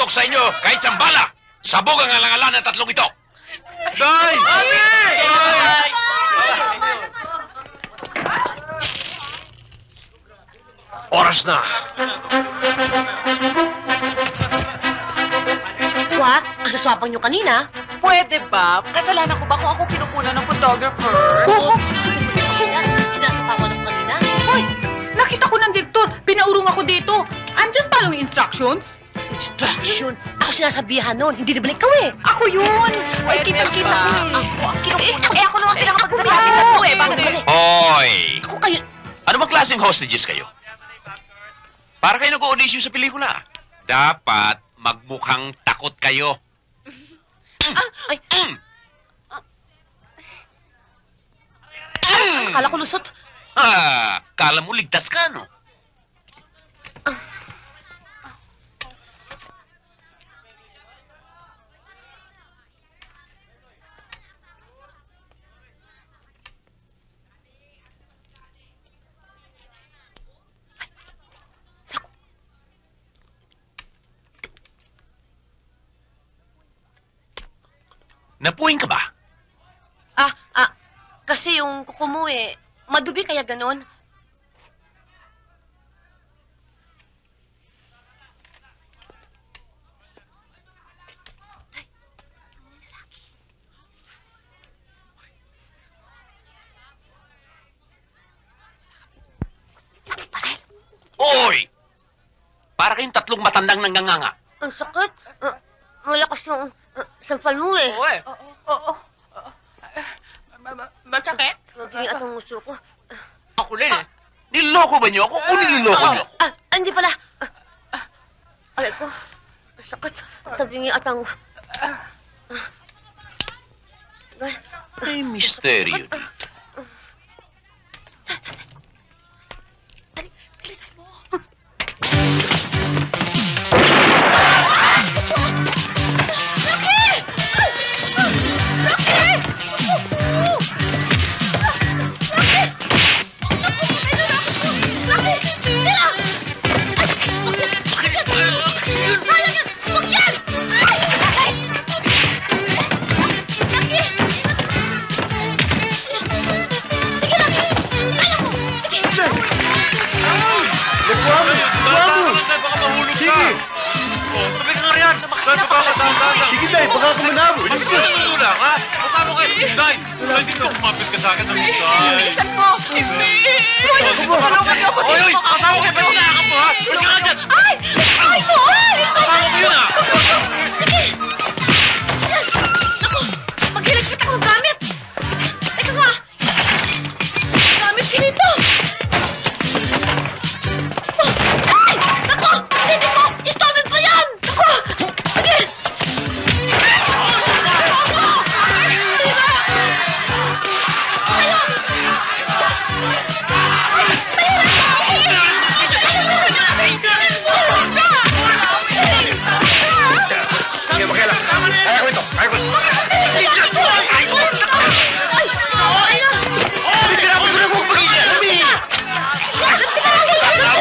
papatok sa inyo kahit sambala. Sabog ang alangalan ng tatlong ito. Day! Day! Oras na. What? Ang saswapang nyo kanina? Pwede ba? Kasalanan ko ba kung ako pinupunan ng photographer? Oo. Sinasapawan ng kanina? Hoy! Nakita ko ng direktor. Pinaurong ako dito. I'm just following instructions. Instruction? Ako sinasabihan nun. Hindi na balik ka eh. Ako yun. Ay, Pwede kita-kita ba? ko eh. Ako ang kinukunan. Ako naman pinakapagsasabi na to eh. Bakit ba? Hoy! Ako kayo. Ano bang klaseng hostages kayo? Para kayo nag-audition sa pelikula. Dapat magmukhang takot kayo. Ay. Akala ko lusot. Kala mo ligtas ka, no? Napuwing ka ba? Kasi yung kuko mo eh, madubi kaya ganon. Hoy! Para kayong tatlong matandang nangganganga. Ang sakit. Malakas yung sampal mo eh. Oo. Masakit? Magiging atang muso ko. Ako rin eh. Niloko ba niyo ako o niloloko niyo ako? Hindi pala. Alay ko. Ang sakit. Tabingi atang... May misteryo dito. Sige, Day, baka ako manabo. Mas gusto lang, ha? Kasama kayo. Day, hindi ko kumapit ka sa akin ng Day. Bilisan mo! Hindi! Tulungan niyo ako Oy, dito! kasama kayo. Ba't nakakap mo, ha? Ba't ka nga dyan? Ay! Ay mo! Kasama ko yun, ha? Naku! Maghiligpit ako ng gamit! Teka nga! Gamit ka dito! Ay! Naku! Hindi ko! Istopin pa yan! Naku! Sige! Sige, makialam. Kaya ko ito. Kaya ko ito. Sinabi ko na huwag mag-iiyak. Lami!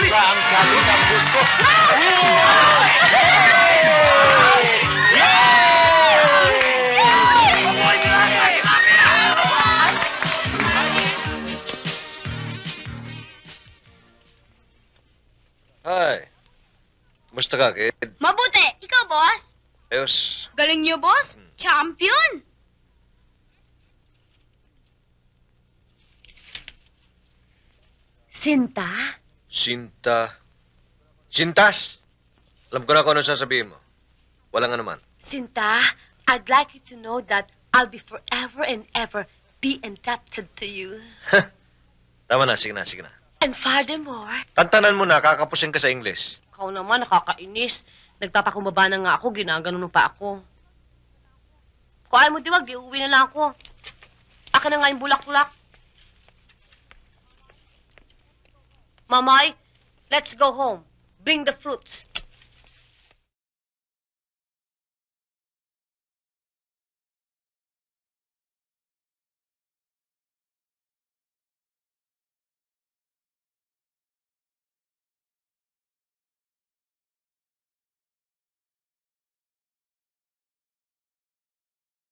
Ang galing ng bus ko. Hi. Kumusta ka, kid? Mabuti! Ikaw, boss? Ayos. Galing niyo, boss? Champion! Sinta? Sintas! Alam ko na kung ano sasabihin mo. Walang anuman. Sinta, I'd like you to know that I'll be forever and ever be indebted to you. Tama na, sige na, sige na. And furthermore, Tantanan mo na, kakapusin ka sa English. ikaw naman nakakainis. Nagpapakumbaba na nga ako, ginaganon pa ako. Kung ayaw mo diwag, di uwi na lang ako. Akin na nga yung bulak-bulak. Mamay, let's go home. Bring the fruits.